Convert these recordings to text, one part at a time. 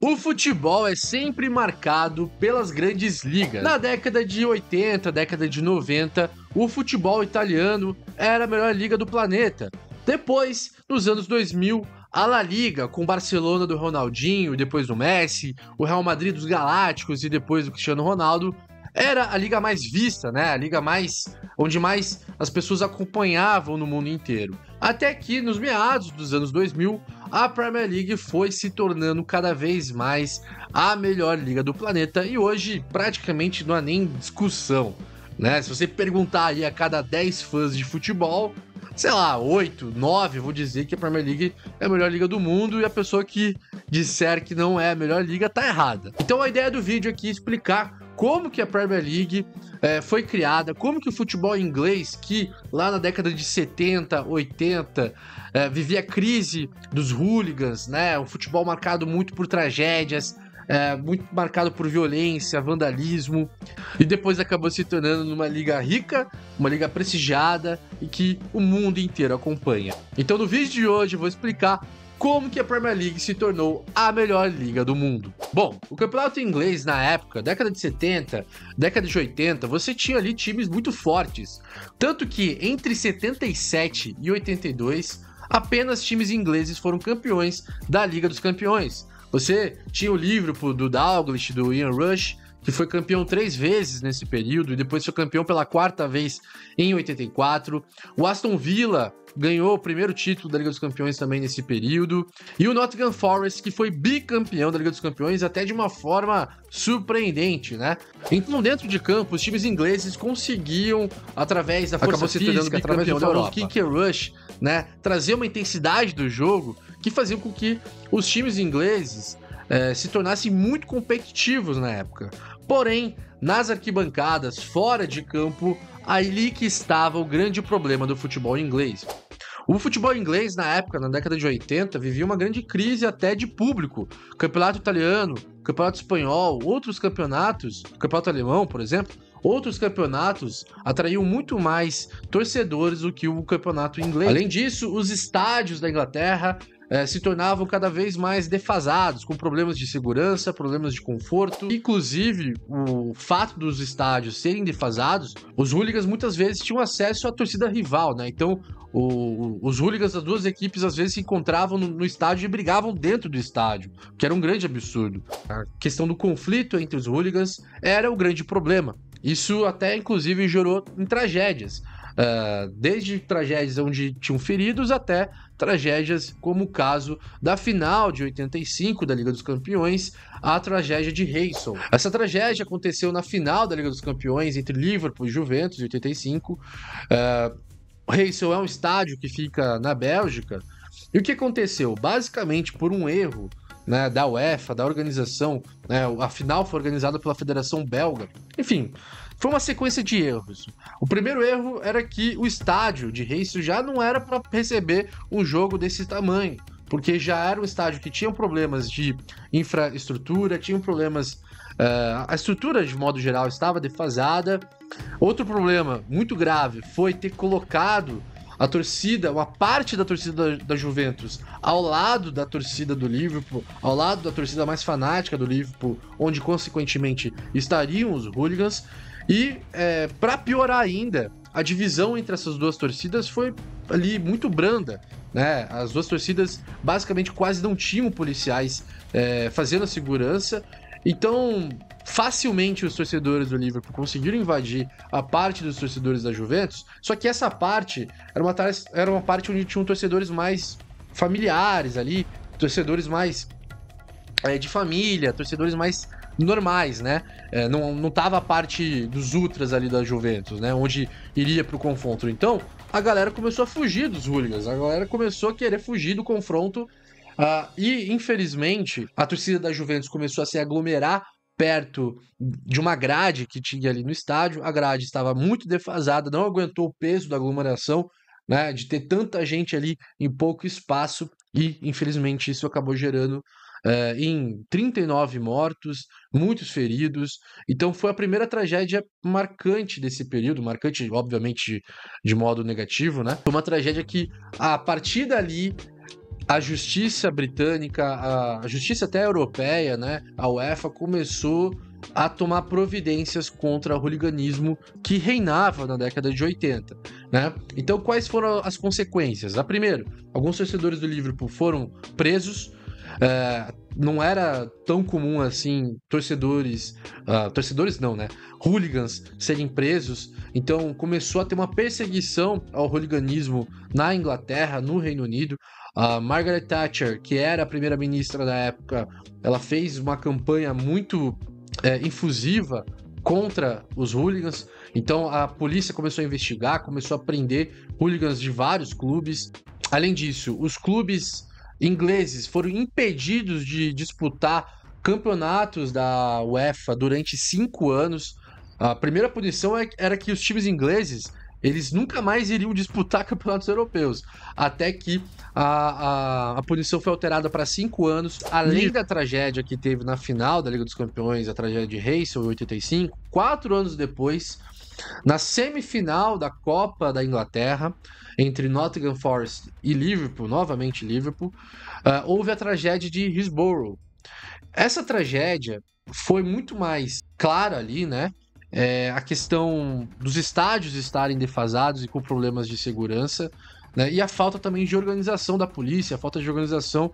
O futebol é sempre marcado pelas grandes ligas. Na década de 80, década de 90, o futebol italiano era a melhor liga do planeta. Depois, nos anos 2000, a La Liga, com o Barcelona do Ronaldinho, depois do Messi, o Real Madrid dos Galácticos e depois do Cristiano Ronaldo, era a liga mais vista, né? A liga onde mais as pessoas acompanhavam no mundo inteiro. Até que, nos meados dos anos 2000, a Premier League foi se tornando cada vez mais a melhor liga do planeta e hoje praticamente não há nem discussão, né? Se você perguntar aí a cada 10 fãs de futebol, sei lá, 8, 9, vou dizer que a Premier League é a melhor liga do mundo e a pessoa que disser que não é a melhor liga tá errada. Então a ideia do vídeo aqui é explicar como que a Premier League foi criada, como que o futebol inglês, que lá na década de 70, 80, vivia a crise dos hooligans, né? Um futebol marcado muito por tragédias, muito marcado por violência, vandalismo, e depois acabou se tornando numa liga rica, uma liga prestigiada e que o mundo inteiro acompanha. Então no vídeo de hoje eu vou explicar como que a Premier League se tornou a melhor liga do mundo. Bom, o campeonato inglês na época, década de 70, década de 80, você tinha ali times muito fortes. Tanto que entre 77 e 82, apenas times ingleses foram campeões da Liga dos Campeões. Você tinha o Liverpool do Dalglish, do Ian Rush, que foi campeão 3 vezes nesse período e depois foi campeão pela 4ª vez em 84. O Aston Villa ganhou o primeiro título da Liga dos Campeões também nesse período. E o Nottingham Forest, que foi bicampeão da Liga dos Campeões até de uma forma surpreendente, né? Então, dentro de campo, os times ingleses conseguiam, através da força física, através do famoso kick and rush, né, trazer uma intensidade do jogo que fazia com que os times ingleses se tornassem muito competitivos na época. Porém, nas arquibancadas, fora de campo, ali que estava o grande problema do futebol inglês. O futebol inglês, na época, na década de 80, vivia uma grande crise até de público. O campeonato italiano, o campeonato espanhol, outros campeonatos, o campeonato alemão, por exemplo, outros campeonatos atraíam muito mais torcedores do que o campeonato inglês. Além disso, os estádios da Inglaterra se tornavam cada vez mais defasados, com problemas de segurança, problemas de conforto. Inclusive, o fato dos estádios serem defasados, os hooligans muitas vezes tinham acesso à torcida rival, né? Então, os hooligans das duas equipes às vezes se encontravam no estádio e brigavam dentro do estádio, que era um grande absurdo. A questão do conflito entre os hooligans era o grande problema. Isso até, inclusive, gerou em tragédias. Desde tragédias onde tinham feridos até tragédias como o caso da final de 85 da Liga dos Campeões, a tragédia de Heysel. Essa tragédia aconteceu na final da Liga dos Campeões entre Liverpool e Juventus, em 85. Heysel é um estádio que fica na Bélgica. E o que aconteceu? Basicamente, por um erro, né, da UEFA, da organização, né, a final foi organizada pela Federação Belga. Enfim, foi uma sequência de erros. O primeiro erro era que o estádio de Heysel já não era para receber um jogo desse tamanho, porque já era um estádio que tinha problemas de infraestrutura, tinha problemas... a estrutura, de modo geral, estava defasada. Outro problema muito grave foi ter colocado a torcida, uma parte da torcida da Juventus ao lado da torcida do Liverpool, ao lado da torcida mais fanática do Liverpool, onde consequentemente estariam os hooligans. E para piorar ainda, a divisão entre essas duas torcidas foi ali muito branda, né? As duas torcidas basicamente quase não tinham policiais fazendo a segurança. Então, facilmente os torcedores do Liverpool conseguiram invadir a parte dos torcedores da Juventus, só que essa parte era uma parte onde tinham torcedores mais familiares ali, torcedores mais de família, torcedores mais normais, né? Não tava a parte dos ultras ali da Juventus, né? Onde iria pro confronto. Então, a galera começou a fugir dos hooligans, a galera começou a querer fugir do confronto. E, infelizmente, a torcida da Juventus começou a se aglomerar perto de uma grade que tinha ali no estádio. A grade estava muito defasada, não aguentou o peso da aglomeração, né, de ter tanta gente ali em pouco espaço. E, infelizmente, isso acabou gerando em 39 mortos, muitos feridos. Então foi a primeira tragédia marcante desse período, marcante, obviamente, de modo negativo, né? Foi uma tragédia que, a partir dali, a justiça britânica, a justiça até europeia, né, a UEFA começou a tomar providências contra o hooliganismo que reinava na década de 80, né? Então, quais foram as consequências? A primeira, alguns torcedores do Liverpool foram presos. Não era tão comum assim torcedores não, né? Hooligans serem presos. Então, começou a ter uma perseguição ao hooliganismo na Inglaterra, no Reino Unido. A Margaret Thatcher, que era a primeira-ministra da época, ela fez uma campanha muito infusiva contra os hooligans. Então a polícia começou a investigar, começou a prender hooligans de vários clubes. Além disso, os clubes ingleses foram impedidos de disputar campeonatos da UEFA durante 5 anos. A primeira punição era que os times ingleses eles nunca mais iriam disputar campeonatos europeus, até que a punição foi alterada para 5 anos, além da tragédia que teve na final da Liga dos Campeões, a tragédia de Heysel em 85, 4 anos depois, na semifinal da Copa da Inglaterra, entre Nottingham Forest e Liverpool, novamente Liverpool, houve a tragédia de Hillsborough. Essa tragédia foi muito mais clara ali, né? A questão dos estádios estarem defasados e com problemas de segurança, né? E a falta também de organização da polícia, a falta de organização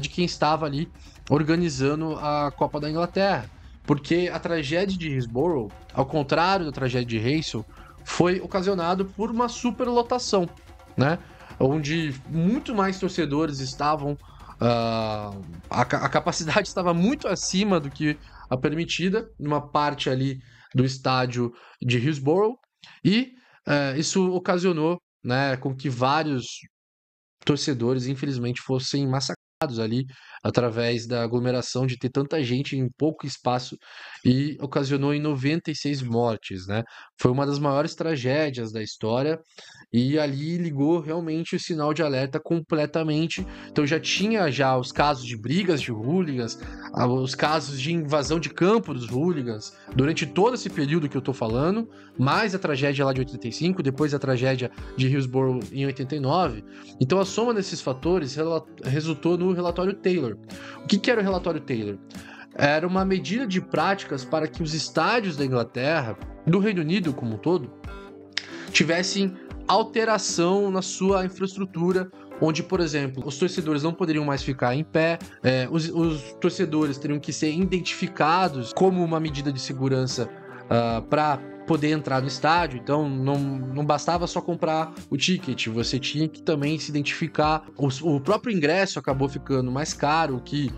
de quem estava ali organizando a Copa da Inglaterra. Porque a tragédia de Hillsborough, ao contrário da tragédia de Heysel, foi ocasionado por uma superlotação, né? Onde muito mais torcedores estavam... a capacidade estava muito acima do que a permitida, numa parte ali do estádio de Hillsborough, e isso ocasionou, né, com que vários torcedores, infelizmente, fossem massacrados ali através da aglomeração de ter tanta gente em pouco espaço e ocasionou em 96 mortes, né? Foi uma das maiores tragédias da história e ali ligou realmente o sinal de alerta completamente. Então já tinha os casos de brigas de hooligans, os casos de invasão de campo dos hooligans durante todo esse período que eu tô falando, mais a tragédia lá de 85, depois a tragédia de Hillsborough em 89. Então a soma desses fatores resultou no relatório Taylor. O que era o relatório Taylor? Era uma medida de práticas para que os estádios da Inglaterra, do Reino Unido como um todo, tivessem alteração na sua infraestrutura, onde, por exemplo, os torcedores não poderiam mais ficar em pé, os torcedores teriam que ser identificados como uma medida de segurança para poder entrar no estádio. Então não bastava só comprar o ticket, você tinha que também se identificar. O próprio ingresso acabou ficando mais caro, o que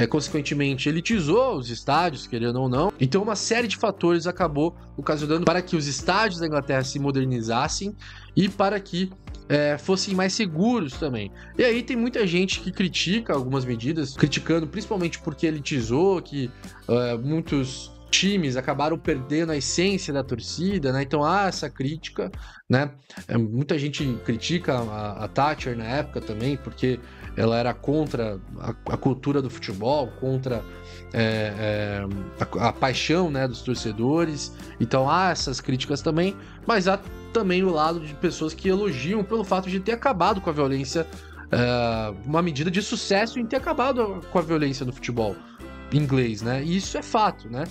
consequentemente elitizou os estádios, querendo ou não. Então uma série de fatores acabou ocasionando para que os estádios da Inglaterra se modernizassem e para que fossem mais seguros também. E aí tem muita gente que critica algumas medidas, criticando principalmente porque elitizou, que muitos times acabaram perdendo a essência da torcida, né? Então há essa crítica, né? Muita gente critica a Thatcher na época também, porque ela era contra a cultura do futebol, contra a paixão, né, dos torcedores. Então há essas críticas também, mas há também o lado de pessoas que elogiam pelo fato de ter acabado com a violência, uma medida de sucesso em ter acabado com a violência no futebol inglês, né? E isso é fato, né?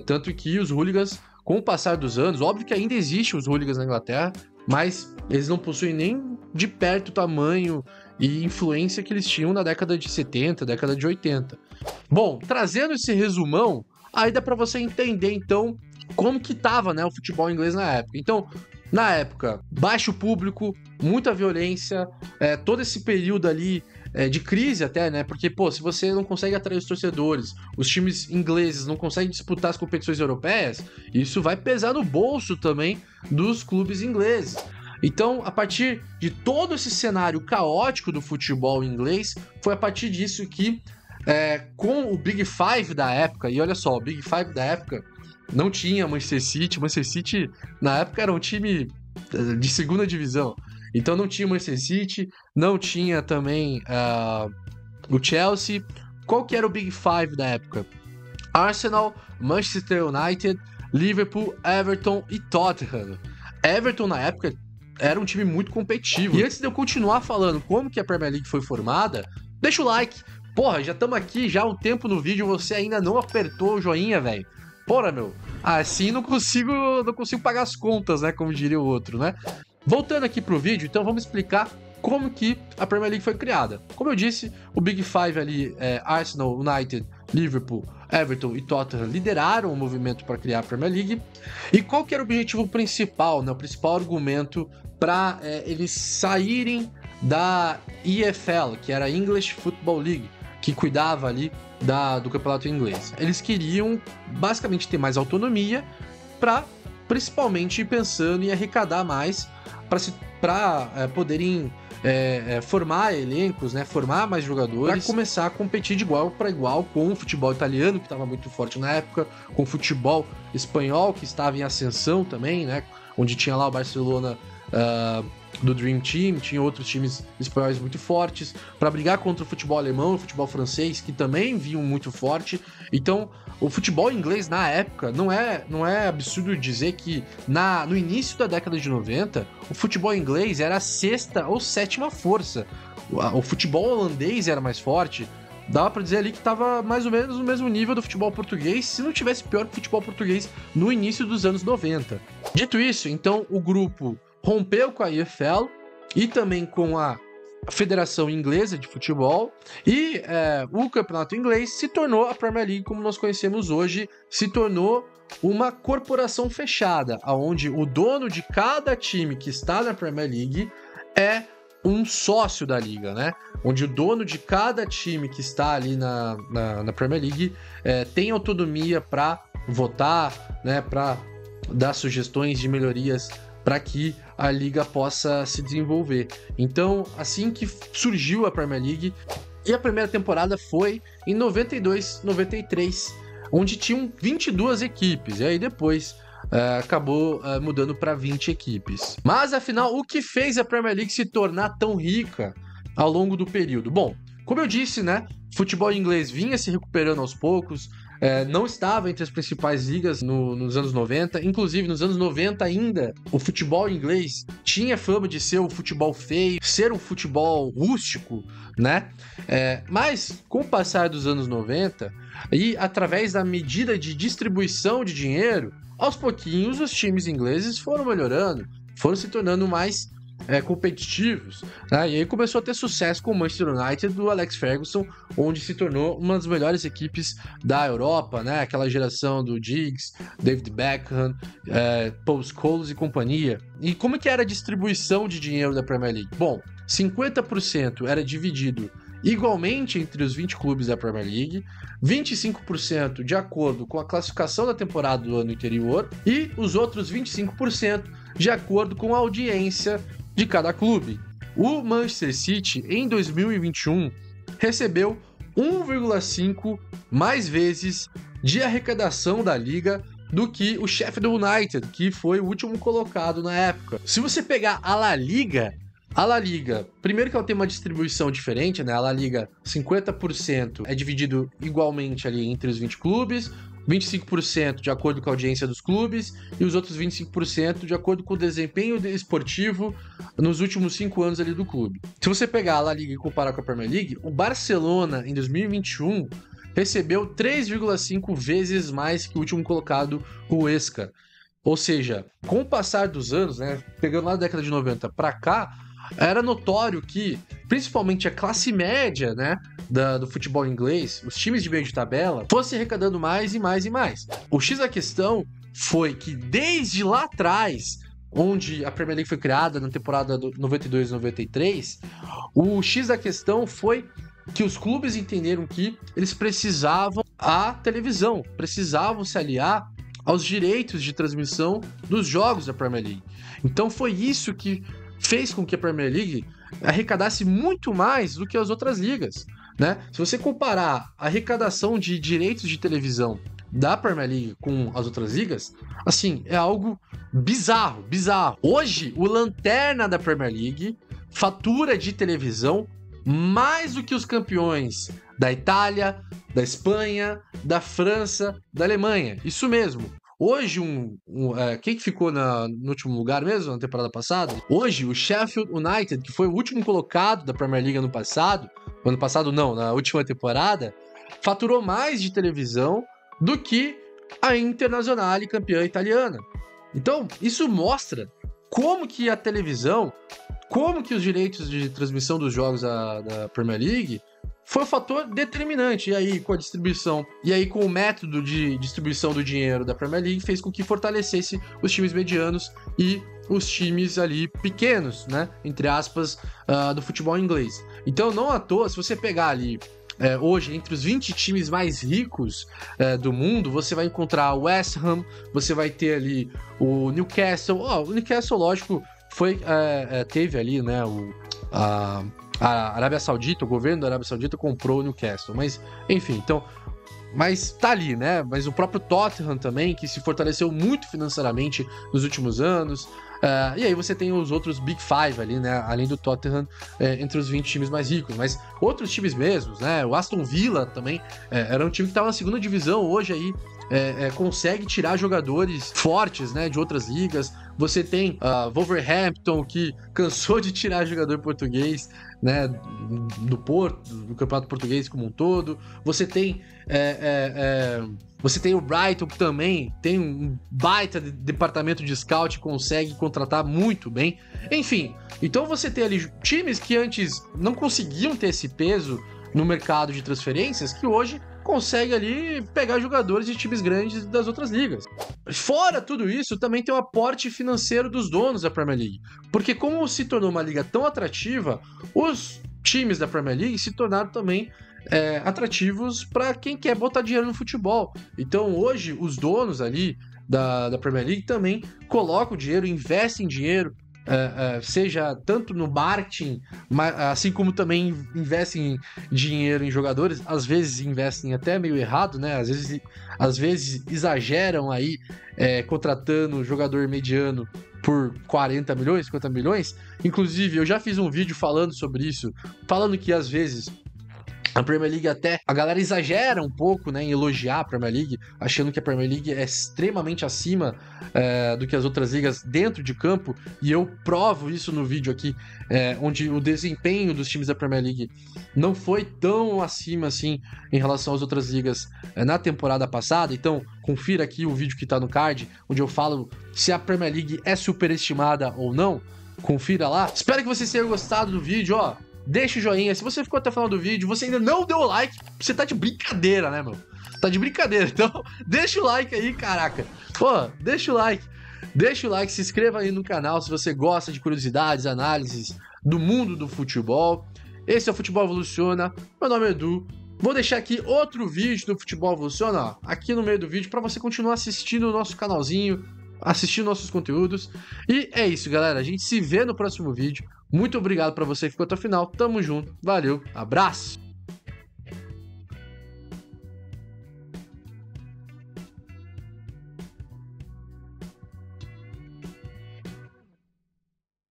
Tanto que os hooligans, com o passar dos anos, óbvio que ainda existem os hooligans na Inglaterra, mas eles não possuem nem de perto o tamanho e influência que eles tinham na década de 70, década de 80. Bom, trazendo esse resumão, aí dá para você entender, então, como que tava, né, o futebol inglês na época. Então, na época, baixo público, muita violência, todo esse período ali de crise até, né? Porque, se você não consegue atrair os torcedores, os times ingleses não conseguem disputar as competições europeias, isso vai pesar no bolso também dos clubes ingleses. Então, a partir de todo esse cenário caótico do futebol inglês, foi a partir disso que, com o Big Five da época, e olha só, o Big Five da época não tinha Manchester City. Manchester City, na época, era um time de segunda divisão. Então não tinha Manchester City, não tinha também o Chelsea. Qual que era o Big Five da época? Arsenal, Manchester United, Liverpool, Everton e Tottenham. Everton, na época, era um time muito competitivo. E antes de eu continuar falando como que a Premier League foi formada, deixa o like. Porra, já estamos aqui já há um tempo no vídeo, você ainda não apertou o joinha, velho. Porra, meu, assim não consigo pagar as contas, né, como diria o outro, né? Voltando aqui pro vídeo, então vamos explicar como que a Premier League foi criada. Como eu disse, o Big Five ali, Arsenal, United, Liverpool, Everton e Tottenham lideraram o movimento para criar a Premier League. E qual que era o objetivo principal, né? O principal argumento para eles saírem da EFL, que era a English Football League, que cuidava ali do campeonato inglês. Eles queriam basicamente ter mais autonomia para, principalmente pensando em arrecadar mais para poderem formar elencos, né, formar mais jogadores, para começar a competir de igual para igual com o futebol italiano, que estava muito forte na época, com o futebol espanhol, que estava em ascensão também, né, onde tinha lá o Barcelona do Dream Team, tinha outros times espanhóis muito fortes, para brigar contra o futebol alemão, o futebol francês, que também vinham muito forte. Então, o futebol inglês na época, não é absurdo dizer que no início da década de 90, o futebol inglês era a 6ª ou 7ª força. O futebol holandês era mais forte. Dava pra dizer ali que estava mais ou menos no mesmo nível do futebol português, se não tivesse pior que o futebol português no início dos anos 90. Dito isso, então o grupo rompeu com a EFL e também com a Federação Inglesa de Futebol, e o campeonato inglês se tornou a Premier League como nós conhecemos hoje, se tornou uma corporação fechada, onde o dono de cada time que está na Premier League é um sócio da liga, né? Onde o dono de cada time que está ali na Premier League tem autonomia para votar, né? Para dar sugestões de melhorias para que a liga possa se desenvolver. Então, assim que surgiu a Premier League, e a primeira temporada foi em 92-93, onde tinham 22 equipes, e aí depois acabou mudando para 20 equipes. Mas, afinal, o que fez a Premier League se tornar tão rica ao longo do período? Bom, como eu disse, né, o futebol inglês vinha se recuperando aos poucos, não estava entre as principais ligas nos anos 90, inclusive nos anos 90 ainda, o futebol inglês tinha fama de ser um futebol feio, ser um futebol rústico, né? Mas com o passar dos anos 90 e através da medida de distribuição de dinheiro, aos pouquinhos os times ingleses foram melhorando, foram se tornando mais competitivos, né? E aí começou a ter sucesso com o Manchester United do Alex Ferguson, onde se tornou uma das melhores equipes da Europa, né? Aquela geração do Giggs, David Beckham, Paul Scholes e companhia. E como que era a distribuição de dinheiro da Premier League? Bom, 50% era dividido igualmente entre os 20 clubes da Premier League, 25% de acordo com a classificação da temporada do ano anterior e os outros 25% de acordo com a audiência de cada clube. O Manchester City, em 2021, recebeu 1,5 mais vezes de arrecadação da liga do que o Sheffield United, que foi o último colocado na época. Se você pegar a La Liga, primeiro que ela tem uma distribuição diferente, né? A La Liga, 50% é dividido igualmente ali entre os 20 clubes, 25% de acordo com a audiência dos clubes e os outros 25% de acordo com o desempenho esportivo nos últimos 5 anos ali do clube. Se você pegar a La Liga e comparar com a Premier League, o Barcelona, em 2021, recebeu 3,5 vezes mais que o último colocado, o Huesca. Ou seja, com o passar dos anos, né, pegando lá da década de 90 para cá, era notório que, principalmente a classe média, né, do futebol inglês, os times de meio de tabela, fossem arrecadando mais e mais e mais. O X da questão foi que desde lá atrás, onde a Premier League foi criada na temporada 92-93, o X da questão foi que os clubes entenderam que eles precisavam a televisão, precisavam se aliar aos direitos de transmissão dos jogos da Premier League. Então foi isso que fez com que a Premier League arrecadasse muito mais do que as outras ligas, né? Se você comparar a arrecadação de direitos de televisão da Premier League com as outras ligas, assim, é algo bizarro. Hoje, o lanterna da Premier League fatura de televisão mais do que os campeões da Itália, da Espanha, da França, da Alemanha. Isso mesmo. Hoje, quem que ficou no último lugar mesmo, na temporada passada? Hoje, o Sheffield United, que foi o último colocado da Premier League ano passado não, na última temporada, faturou mais de televisão do que a Internazionale, campeã italiana. Então, isso mostra como que a televisão, como que os direitos de transmissão dos jogos da Premier League foi um fator determinante. E aí, com a distribuição, e aí com o método de distribuição do dinheiro da Premier League, fez com que fortalecesse os times medianos e os times ali pequenos, né? Entre aspas, do futebol inglês. Então, não à toa, se você pegar ali hoje, entre os 20 times mais ricos do mundo, você vai encontrar o West Ham, você vai ter ali o Newcastle. O Newcastle, lógico, teve ali, né, a Arábia Saudita, o governo da Arábia Saudita comprou o Newcastle, mas enfim, então, mas tá ali, né? Mas o próprio Tottenham também, que se fortaleceu muito financeiramente nos últimos anos. E aí você tem os outros Big Five ali, né? Além do Tottenham, entre os 20 times mais ricos. Mas outros times mesmos, né? O Aston Villa também era um time que estava na segunda divisão. Hoje aí consegue tirar jogadores fortes, né? De outras ligas. Você tem Wolverhampton, que cansou de tirar jogador português, né? Do campeonato português como um todo. Você tem o Brighton, que também tem um baita departamento de scout, consegue contratar muito bem. Enfim, então você tem ali times que antes não conseguiam ter esse peso no mercado de transferências, que hoje consegue ali pegar jogadores de times grandes das outras ligas. Fora tudo isso, também tem o aporte financeiro dos donos da Premier League. Porque como se tornou uma liga tão atrativa, os times da Premier League se tornaram também atrativos para quem quer botar dinheiro no futebol. Então hoje os donos ali da Premier League também colocam dinheiro, investem dinheiro, seja tanto no marketing, assim como também investem dinheiro em jogadores. Às vezes investem até meio errado, né? Às vezes exageram aí, contratando jogador mediano por 40 milhões, 50 milhões. Inclusive, eu já fiz um vídeo falando sobre isso, falando que às vezes a Premier League a galera exagera um pouco, né, em elogiar a Premier League, achando que a Premier League é extremamente acima do que as outras ligas dentro de campo, e eu provo isso no vídeo aqui, onde o desempenho dos times da Premier League não foi tão acima assim em relação às outras ligas na temporada passada. Então confira aqui o vídeo que tá no card, onde eu falo se a Premier League é superestimada ou não. Confira lá. Espero que vocês tenham gostado do vídeo, ó. Deixa o joinha. Se você ficou até o final do vídeo, você ainda não deu o like, você tá de brincadeira, né, meu? Tá de brincadeira. Então, deixa o like aí, caraca. Pô, deixa o like. Deixa o like, se inscreva aí no canal se você gosta de curiosidades, análises do mundo do futebol. Esse é o Futebol Evoluciona. Meu nome é Edu. Vou deixar aqui outro vídeo do Futebol Evoluciona, ó, aqui no meio do vídeo, pra você continuar assistindo o nosso canalzinho, assistindo nossos conteúdos. E é isso, galera. A gente se vê no próximo vídeo. Muito obrigado para você que ficou até o final. Tamo junto. Valeu. Abraço.